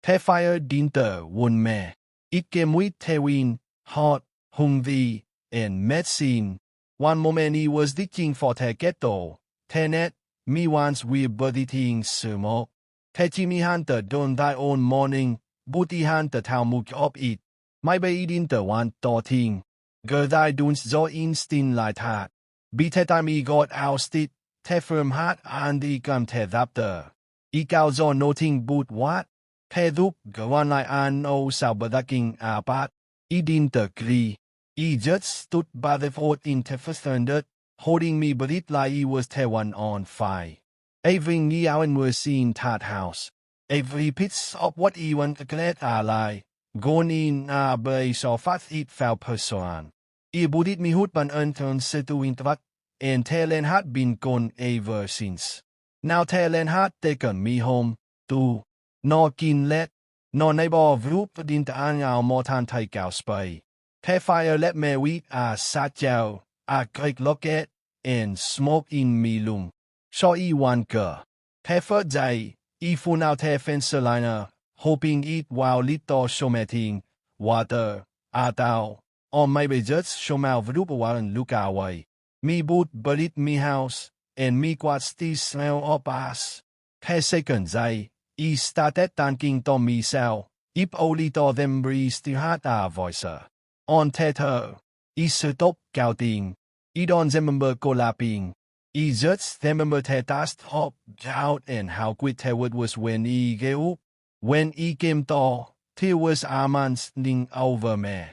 The fire didn't warn me. It came with Tewin, hot, hungry, and medicine. One moment he was ditching for the ghetto. Tenet, me once we budgeting sumo. Te Jimmy Hunter done thy own morning, booty hunter Talmud up it. My bay didn't want dotting. Girl thy duns zo instinct like that. Be te time he got ousted, te firm heart and he come te raptor. He gao zo nothing but what? Te dup go on like an old sabadaking abat. He didn't agree. He just stood by the fort in te first standard, holding me but it like he was te one on fire. Every ye owen was seen that house. Every piece of what he want glad ally. Gone in bay so fast it fell person. He budit me hood ban unturn setu intvat, and Thailand had been gone ever since. Now Thailand had taken me home, too. Nor kin let, nor neighbor vrup dint an our mortan take our spy. Te fire let me wheat a satchel, a great locket, and smoke in me lung. So e one girl. Te first day, e fun out te fence liner, hoping it while little shometing, water, atao, or maybe just shomel vrup while and look away. Me boot bulit me house, and me quad still smell of ass. Te second day, e started thanking to me self, if only to them breeze still had a voice. On tether, e stop counting, e don't remember collapsing. E just remember te dust hop out and how quick te wood was when e gave up. When e came to, te was a man standing over me.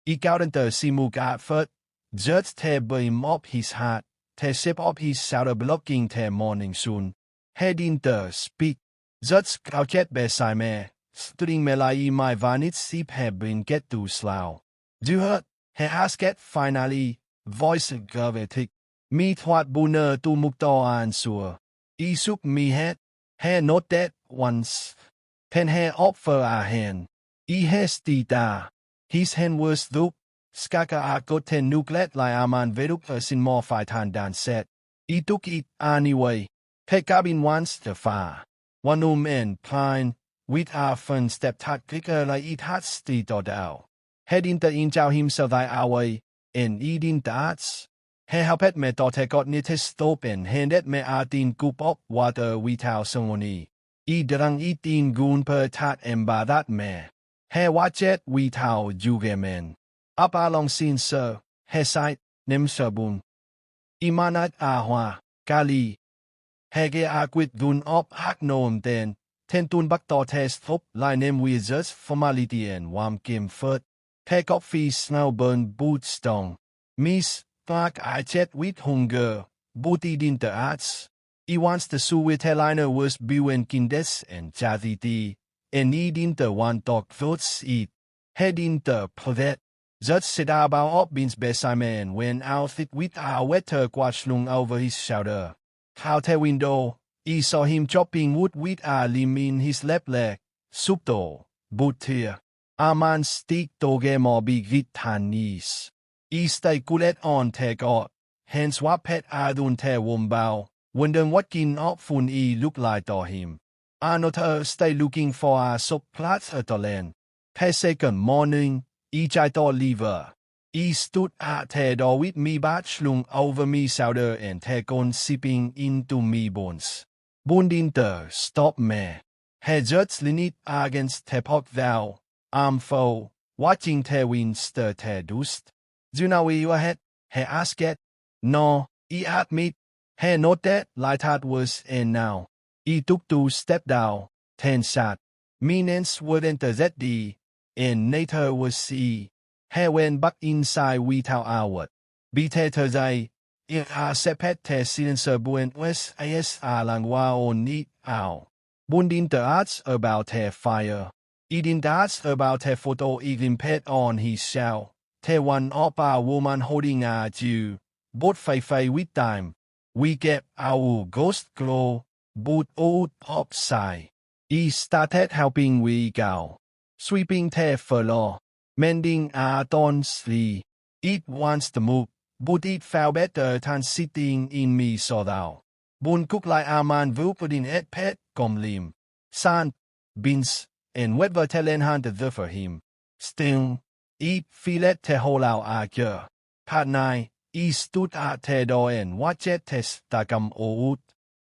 E got into simuk at foot, just te beam up his hat, te sip up his shoulder blocking te morning soon. Heading to speak, just crouched beside me, studying me like my vanity sip had been get too slow. Do hurt, he asked finally, voice gravitic. Me thought booner to mukto answer. E shook me head, he not that once. Then he offer a hand. E hasty da. His hand was dup. Skaka a got ten nuklet like a man veduk in more fight hand than said. E took it anyway. He cabin once the far. One man pine, with a fun step tat quicker like it had steed or down. Heading the injao himself thy away, and eating darts. He helped me to take out knit his stop and handed me a tin cup of water without ceremony. He drank eating goon per tat and by that me. He watched without jugement. Up along scene sir, he sighed, nem sabun. Imanat ahwa, kali. He ge a quit goon up hak nom den. Tentun bak to test hop line name with just formality and warm game foot. Take off his snowburn boot stone. Miss. Fuck, I chat with hunger, booty in the arts. He wants the sue with liner was biwen kindes and charity, and he didn't want dog thoughts eat. Head in the podet. Just sit about up beans beside man when out it with a wetter quashlung over his shoulder. Out the window, he saw him chopping wood with a limb in his left leg. Subto, boot here. A man stick toge more big with tanis. E stay kulet on te got, hence what pet adun te wombao, wondering what kin up fun e look like to him. Another stay looking for a subplats at the land. Te second morning, e jai to liver. E stood at te door with me bat slung over me shoulder and te gone sipping into me bones. Bundinter stop me. He just leaned against te pok thou, arm foe, watching te wind stir te dust. Do you know where you ahead? He asked it. No, he admit. He not that like that was and now. He took 2 step down, 10 shot. Meanings wouldn't that the, and later was see. He went back inside without hour. Beat today. It a sepet te silencer buen west as a langwa on need out. Bundin the arts about her fire. Eating darts about her photo even pet on his shell. Te one up a woman holding a Jew, both fei with time. We get our ghost glow, boot old pop side. He started helping we go. Sweeping te furlough, mending a don sleeve. It wants to move, but it felt better than sitting in me so thou. Bun cook like a man vu put in et pet com lim. Sand, beans, and whether telen hand the for him. Still, filet te holao agger. Pat nai, stood at te door and watchet tes dagam oud.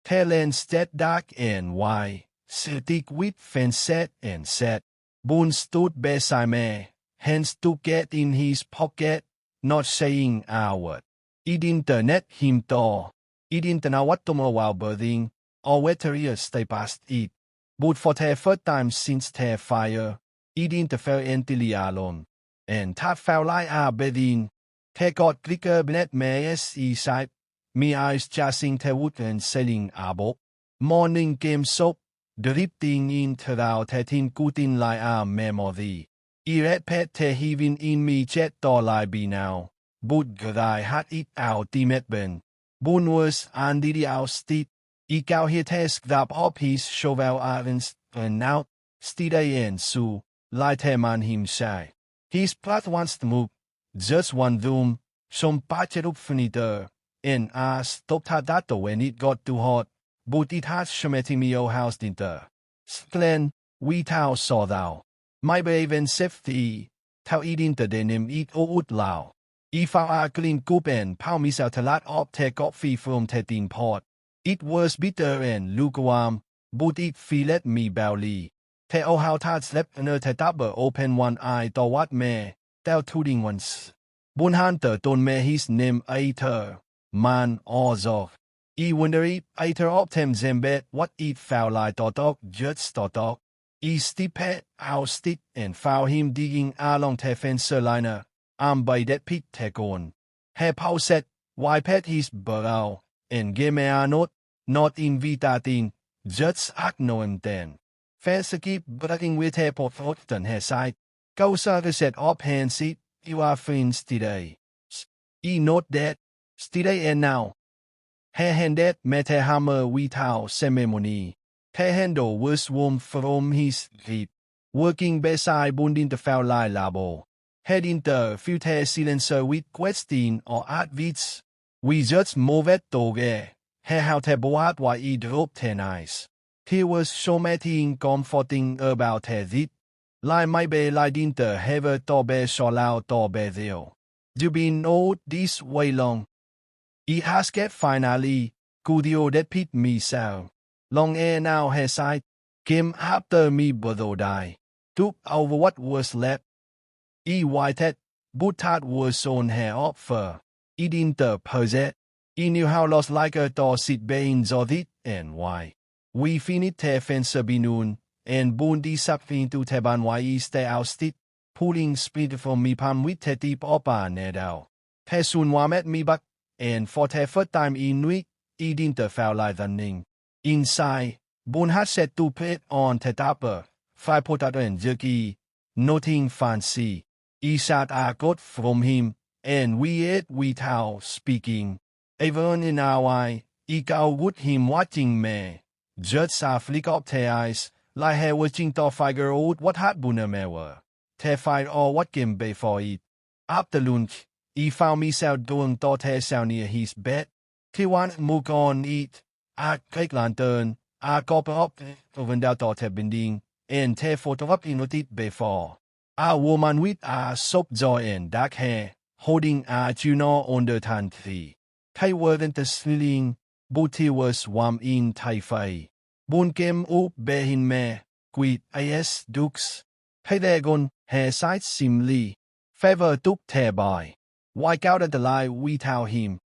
Telen sted dark and why, sitik with fenset and set. Boon stood beside me, hands to get in his pocket, not saying a word. Didn't net him door. Didn't know what tomorrow while birthing, or whether stay past it. But for the first time since the fire, didn't fell entirely alone. And that felt like a bedding. They got clicker net mayes side. Me eyes chasing the wood and sailing a boat. Morning game soap, drifting in throughout the tin cutting like a memory. Red pet te heaving in me jet door like be now. But good I had it out the met ben. Boon was under the outsted. Ikaw here test grab up his shovel irons and now steady and so light a man himself. His plot wants to move. Just one room, some patched up furniture, and I stopped at that when it got too hot, but it had shmeting me old house dinter. Glen, we tau saw thou. My brave and safety, tau eating the denim eat old lao. If I clean coop and pow me out a lot up take coffee from the tin pot. It was bitter and lukewarm, but it filled me belly. Te oh how tad slept under the double open one eye to what me. Thou tooting once. Bun hunter don't me his name Ater, man or zog. Wonder Ater optem zembet what it felt like dog just dog. Stipet out stick and found him digging along the fence liner. By that pit take on. He pow said, why pet his burrow, and give me a note, not invitating, just acknowledge then. Fence keep bragging with her pot than her side. Go service set up hands it, you are friends today. Note that, today and now. Her handed met her hammer without ceremony. Her handle was warm from his grip, working beside bunding the fell like labo. Heading the filter silencer with question or advits. We just move it together. Her how te boat why he dropped her eyes. He was so comforting about her zit. Like my be like in the heaven to be so loud to be there. You been all this way long. It has get finally, could you that pit me so. Long ere now has I came after me brother die. Took over what was left. Whited, but that was on her offer. Didn't possess. He knew how lost like a dog sit bains of it and why. We finished the fence binoon. And bundi sapfin to teban wai stay ousted, pulling speed from me palm with te deep opa nedao. Te soon wamet me back, and for the first time in week, eating the foul like the ning. Inside, Bun had set to put on te dapper, fried potato and jerky, nothing fancy. He sat I got from him, and we ate without speaking. Even in our eye, he got with him watching me. Just a flick up the eyes. Like her watching to figure out what had Bunner me were. Terrified or what came before it. After lunch, he found myself doing to herself near his bed. He wanted to move on eat. I take lantern. I copper up over the daughter bending. And te photo up in it before. A woman with a soap jaw and dark hair, holding a juno on the tantry. They weren't smiling, but he was warm in Tai Fai. Bun came up behind me, with as dukes. Hey there gone, her sight seemly. Favor took thereby. Wike out the light without him.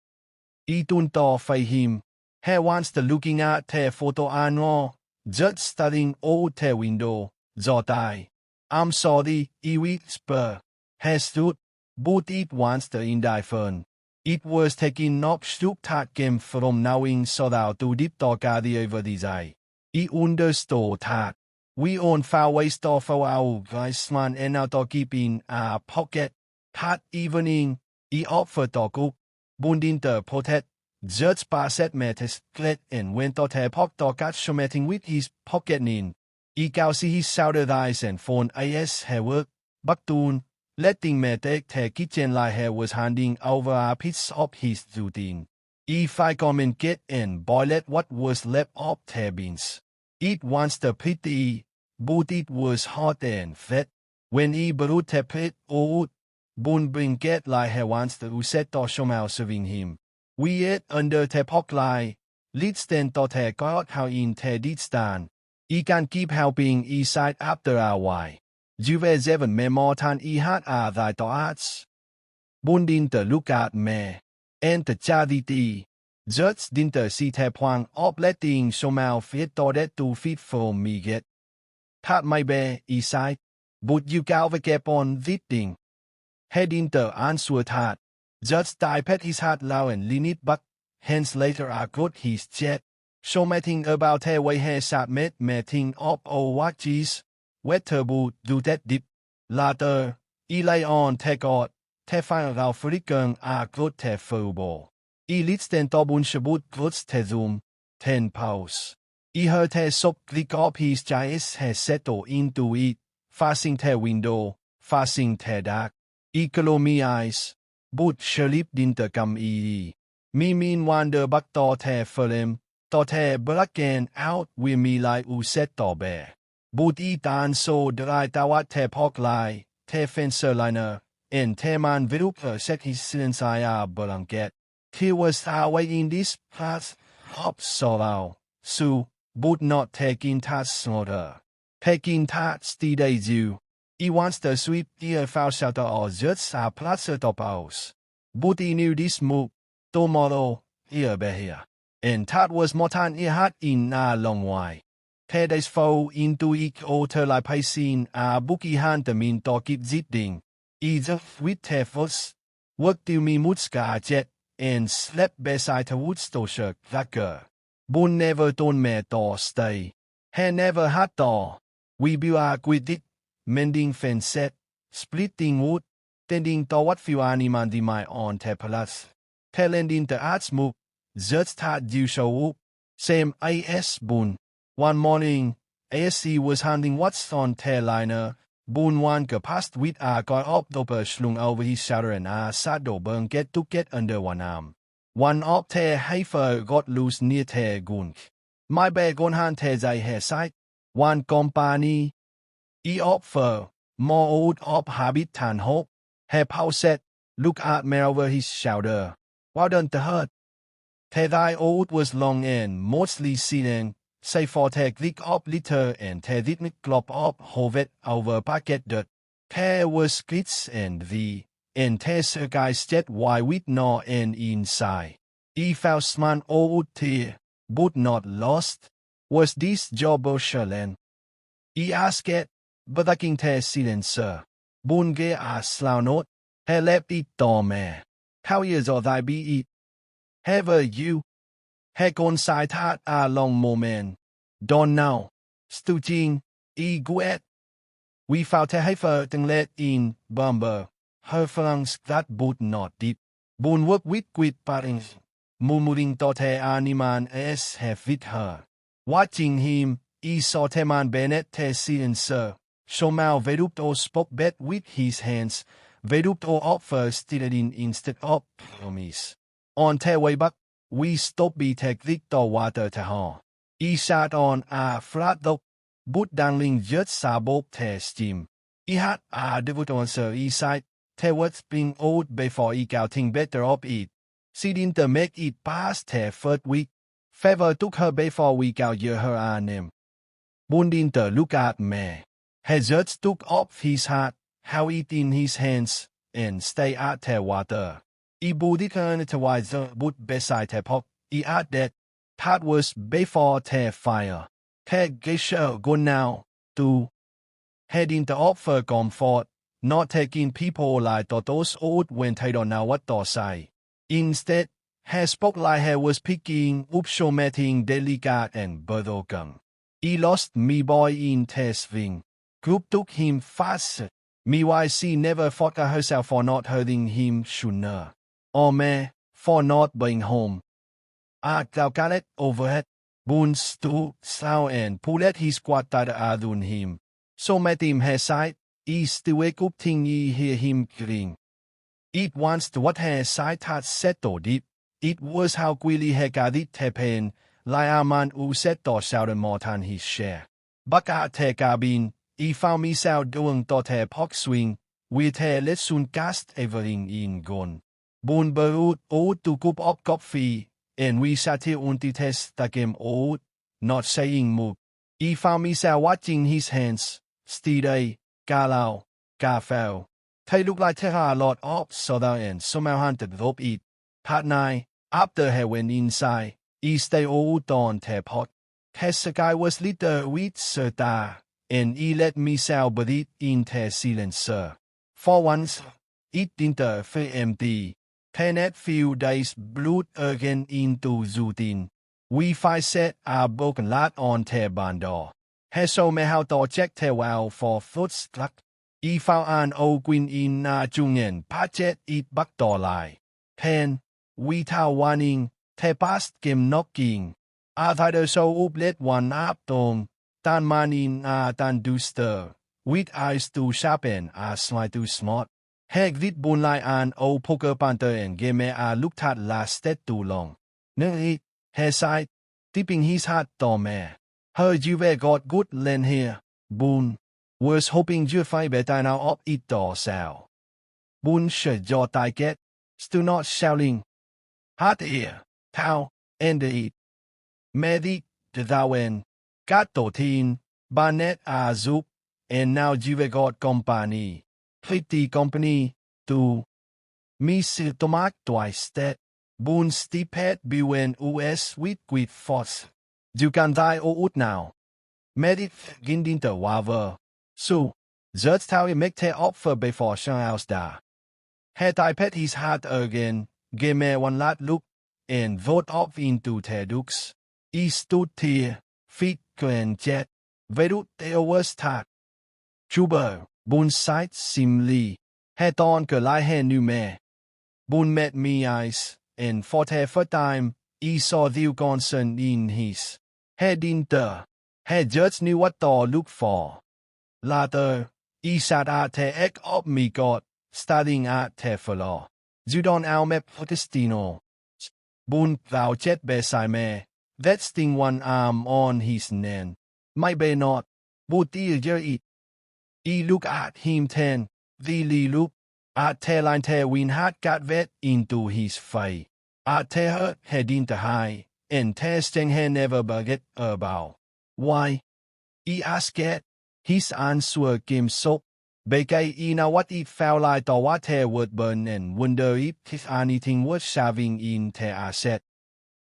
Itun to fay him. He wants the looking at the photo annual. Just studying out the window. Zotai. I'm sorry, he whispered. He stood, but it wants the indifferent. It was taking up stoop that came from knowing so that to deep to carry over his eye. He understood that. We own far ways to for our guys man and out to keep in a pocket. That evening, he offered to cook. Bundin the potet. Just passed met his clit and went to the pocket to catch something with his pocket in. He could see his shouted eyes and phone as her work. Baktoon, letting me take the kitchen like he was handing over a piece of his routine. If I come and get and boil it what was left of the beans. It wants the pretty, but it was hot and fat. When he brewed te pit old, Bun bring get like he wants to set to shomao serving him. We ate under te pok lai, leads then to te got how in te dit stand. He can keep helping e side after a while. Juve seven me more tan e hat a thy to arts. Bun din te look at me. And te chaditi. Just din te si te poang op letting shomao fit to that to fit for me get. Tat my be e side. But you galva kept on vitting. Head into answer that. Just pet his heart low and lean it back. Hence later I got his jet. So meeting about her way he sat meeting up oh what cheese. Wetter boot do that dip. Later, lay on take out. Te find out fricken a got te football. Leads then dobun shabut goods te zoom. 10 pause. Heard te sop click up his giants has settled into it. Facing te window, facing te dark. Close me eyes, but shalip din te come Me mean wander back to te film, to te black and out with me like u set to bear. But dan so dry tawat te pok lie, te fencer liner, and te man viduka set his since I blanket. He was away in this path, hop so loud, so, but not taking tats slaughter. Taking tats the days you. He wants to sweep the foul shelter or just a plaza top house. But he knew this move. Tomorrow, here be here. And that was more than he had in a long while. Ted is fall into each other like pacing a bookie hand mean to keep zitting. Either with tefos, work till me mutska jet, and slept beside the wood stosher that But never told me to stay. He never had to. We build a with it. Mending fence set, splitting wood, tending to what few animal di my on tepelas. Telling the arts move, just had you show up. Same AS Boon. One morning, ASC was handing what's on tail liner. Boon one passed with a got up doper slung over his shoulder and a saddle burn get under one arm. One up te heifer got loose near te gunk. My bag on hand te zai hair side. One company. Op for more old op habit than hope. Have house set, look at me over his shoulder. Well done to hurt. Te thy old was long and mostly sitting, say for te click up litter and te didn't glop up hovet over packet dirt. Te was splits and te guys jet why with no and inside. Found smart old tear, but not lost. Was this job Sherland? Asked it. But I can tell silencer. Bunge a slow note. He left it to me. How years old I be it? Have you? He gone side hat a long moment. Don't know. Stuging. Guet. We found a heifer and let in bumber. Her flanks that but not deep. Bun work with quit parings. Murmuring to te animan as have with her. Watching him, saw te man Bennett te silencer. Shomao Vedupto spoke back with his hands. Vedupto offered stealing instead of promise. On their way back, we stopped be take the water to home. He sat on a flat dock, but dangling just sabot te steam. He had a devoton sir he side, te was being old before he getting better of it. She didn't make it past her third week. Favor took her before we got her name. Bun didn't look at me. He just took off his hat, held it in his hands, and stayed at the water. He booted her to wiser but beside the pot. He added that was before the fire. He gesture go now, to heading to offer comfort, not taking people like those old when they don't know what to say. Instead, he spoke like he was picking up something delicate and broken. He lost me boy in testing. Group took him fast. Meanwhile, she never forgot herself for not hurting him sooner. Or me, for not being home. Thou got it overhead. Boon stood sound and pulled his quad adun him. So met him her side. Still wake up thing ye hear him crying. It once to what her side had settled deep. It was how quickly he got it happen. Like a man who set to shout more than his share. Baka te cabin, found me out doing te pok swing, we te let soon cast everything in gone. Boon berut oud to cup up coffee, and we sat here until test the game old, not saying move. Found me out watching his hands, steady, galau, gafel. They look like they had a lot of soda and somehow hunted rope it. Part 9, after he went inside, he stayed all on the pot. His guy was little with soda, and he let me sell breathe in the silencer. For once, it didn't feel empty. The next few days blew again into routine. We five set a broken lot on the bundle. He showed me how to check the well for footstruck. He found an old queen in a jungen patchet it back door lie. Then, without warning, the past came knocking. After the show up let one up dong, tan man in a tan duster, with eyes too sharp and a smile too smart. Heck did bone like an old poker panther and gave me a look that lasted too long. Nearly, he sighed, tipping his hat to me. Heard you were got good land here, Boone. Was hoping you'd find better now of it or sell. Boone shut your get, still not shouting. Hot here, tau, and it. Medic, the Dawen, Gato Teen, Barnet Azup, and now you've got company. Pretty company, too. Miss Tomac twice that. Boone steep head bewen US with quid force. You can die or out now. Medic ginding the waver. So, that's how he make the offer before Sean else da. Had I pet his heart again, gave me one last look, and vote off into the dukes. He stood here, feet and jet, vedut the worst heart. Chuber, Boone sight seemly, had on que lie hand new me. Boone met me eyes, and for the first time, he saw the concern in his head in the. Had just knew what to look for. Later, he sat at the egg of me god, studying at the fellow. You don't me protestino. Boone thou jet beside me, that sting one arm on his neck. My be not, but it. He look at him then, the look, at the line the wind had got wet into his face. At the hurt head in the high, and the sting he never forget about. Why? He asked it. His answer came so. Because he know what it felt like to what he would burn and wonder if there's anything worth shoving in the asset.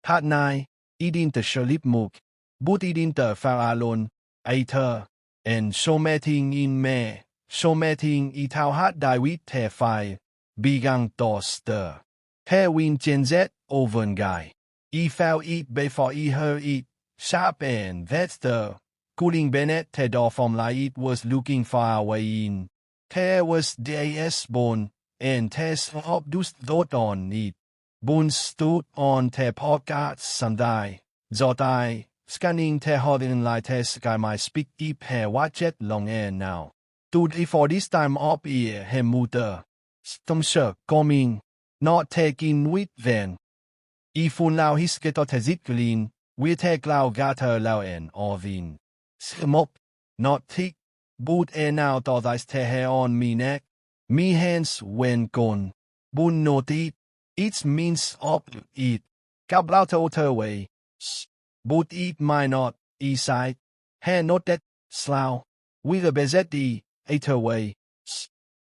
Part 9, he didn't sleep much, but he didn't feel alone, either, and so meeting in me, so meeting it how hard die with the fire, began to stir. The wind changed over guy. He felt it before he heard it, sharp and that's the cooling Bennett the door from like it was looking far away in. There was D.A.S. Bone, and Tess obdused thought on it. Bone stood on the podcast someday. Zotai, scanning the holding like Tess guy my speak deep hair watch it long air now. Today for this time of year, he mutter. Stumsher coming, not taking with then. Ifun lao his get out his it clean, we take lao gatter lao and ovin. Smop, not thick, but now to thy hair on me neck. Me hands when gone. But not it, it's means of it. Cablout out way. But it might not, side. Hair not that slough. With a bezetti, ate away.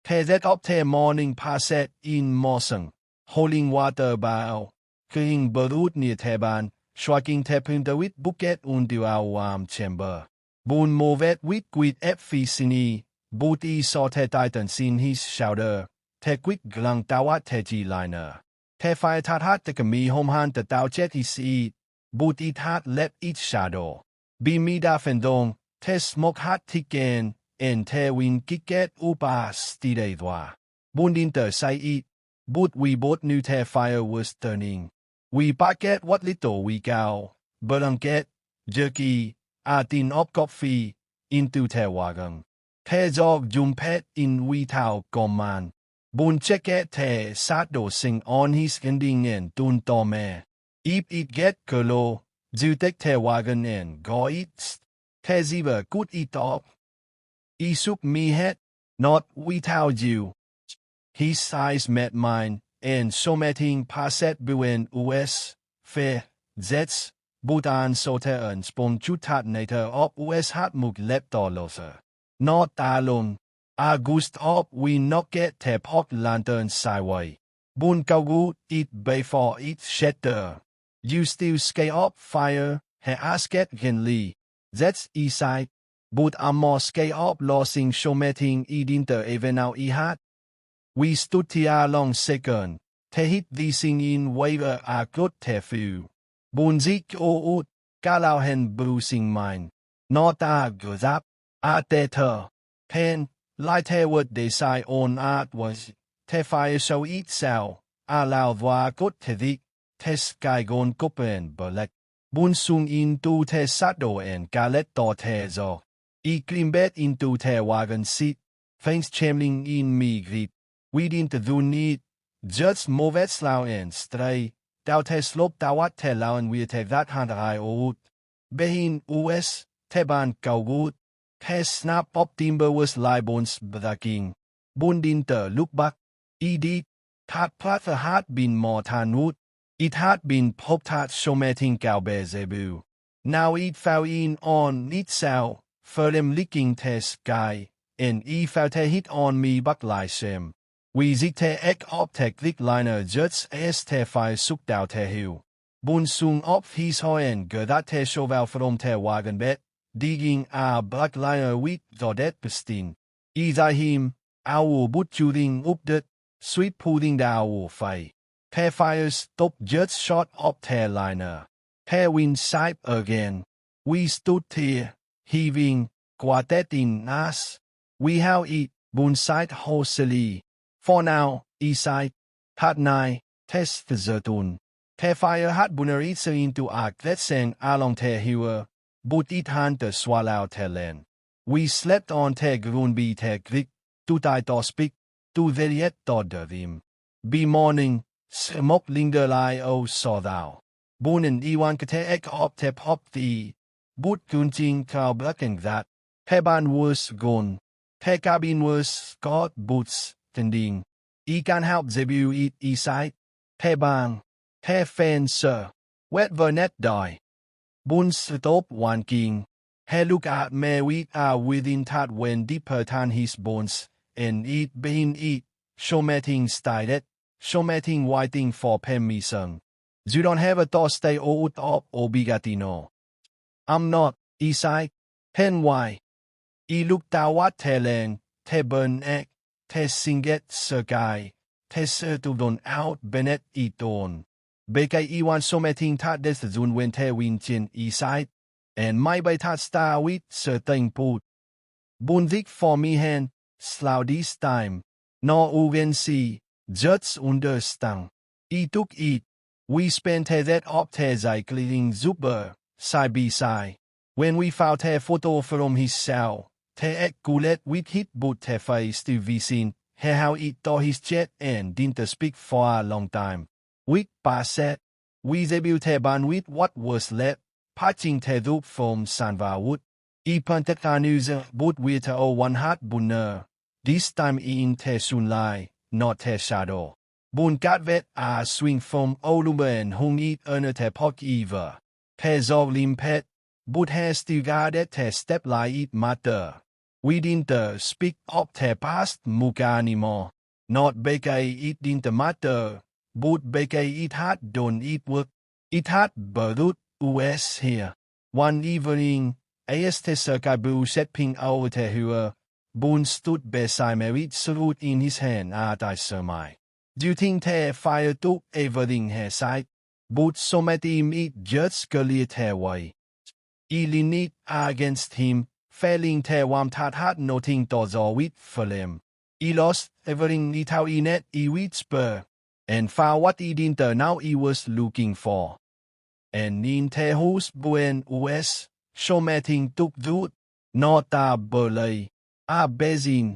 Tear that up the morning passet in Mawson. Holding water bow. Cleaning berut near Teban. Shrugging tapping the wit bucket until our warm chamber. Boone moved with quid efficiency, but he saw the titans in his shoulder. The quick glung tawat the liner. The fire had the me home hand the tau jet his eat, but it had left its shadow. Be me da fendong, the smoke had thickened, and the wind kicked upa stide dwa. Boone didn't say it, but we both knew the fire was turning. We packet what little we got, blanket, jerky, a tin of coffee, into the wagon. The dog jumped in without command. Boone checked the saddle sing on his ending and dun to me. If it get colo, you take the wagon and go it. Teziva good eat up. Isup me head, not without you. His eyes met mine, and someting passet buen us, fe, zets, butan soter en sponjutat nater op us hat mug leptoloser. Not alone. August op we not get te pot lantern sideway. Bun kaugu eat before eat shatter. You still skate up fire, he asket genly. That's easide. But amor skate up losing showmeting idinter even now hat. We stood here long second. Te hit the singing waver a good te few. Bunzik o ut, galau hen bruising mine. Not a good up, a deter. Pen, light what they say on art was. Te fire so eat sell. Allow voa good te dik. Te sky gon copen belek. Bun sung into te saddle and galet do te zo. E clean bed into te wagon seat. Thanks chamling in me grit. We didn't do need. Just move it slow and stray. Thou te slope dawat te lao and we take that hand high old. Behin us, te ban go good. Te snap up timber was lie bones braking. Bundinter look back. Edit. Tat plat the had been more tan wood. It had been pop tat showmeting Cowboy zebu. Now it fell in on it cell. Furlem licking te sky. And e fell te hit on me back lie sim. We zig te ek op tek liner juts es te fire suk down te hill. Bun sung op his hoen that te shovel from te wagon bed, digging a black liner wheat zodet bestin. Either him, owl but shooting up the sweet pudding the owl fire. Te fire stop juts shot up te liner. Te wind sipe again. We stood here, heaving, quartetting nas. We how eat, bun side horsely. For now, Eastside, Hat Nai, Test Zertun. Te fire hat bunner eats into arc that sang along te hewer, but it hand the swallow te len. We slept on te grunby te grik, to die to speak, to veriet dodder him. Be morning, smoke linger lie o saw thou. Bun and Iwan kate ek op te pop thee. But gunting cow blacking that. Te ban was gone. Te cabin was Scott boots. Tending. E can help zebu eat side. Te bang. Te fan sir. Wet vernet die. Bun stop one king. He look at me we are within tat when deeper tan his bones. And eat behin eat. Showmeting stylet. Showmeting whiting for pemmi sung. You don't have a to stay out up or bigatino. I'm not. Side. Pen why. E look tawat te len. Te burn egg. Te singet sergai, te sertudon out benet iton. Bekay iwan someting tat des zun when te win chin side, and my by tat star wit certain put. Bundik for me hand, slow this time, no uven see, juts understand. Took it, we spent that up te zai cleaning zuber, side by side. When we found a photo from his cell. Te ek gulet with hit but te face to be seen, he how it to his jet and didn't speak for a long time. With passet, we debut te ban with what was left, patching te dup from Sanva wood. E punted canuser but with a one hat bunner. This time in te sunlight, not te shadow. Bun gat vet a swing from olumber and hung it earner te pot either. Te zog limpet, but has still guarded te step like it matter. We didn't speak up te past muka anymore. Not bekay it didn't matter, but bekay it had done it work. It had burut us here. One evening, as te circabu set ping over te hua, Boone stood beside me with salute in his hand at I surmise. Do you think te fire took everything her side? But so many meet just gully te way. Ilinit against him. Failing te wam tat hat noting dozo wit for them. He lost everything litau inet wit spur, and found what he didn't now he was looking for. And in te hus buen us, showmeting tuk dut, not a burley, a bezin,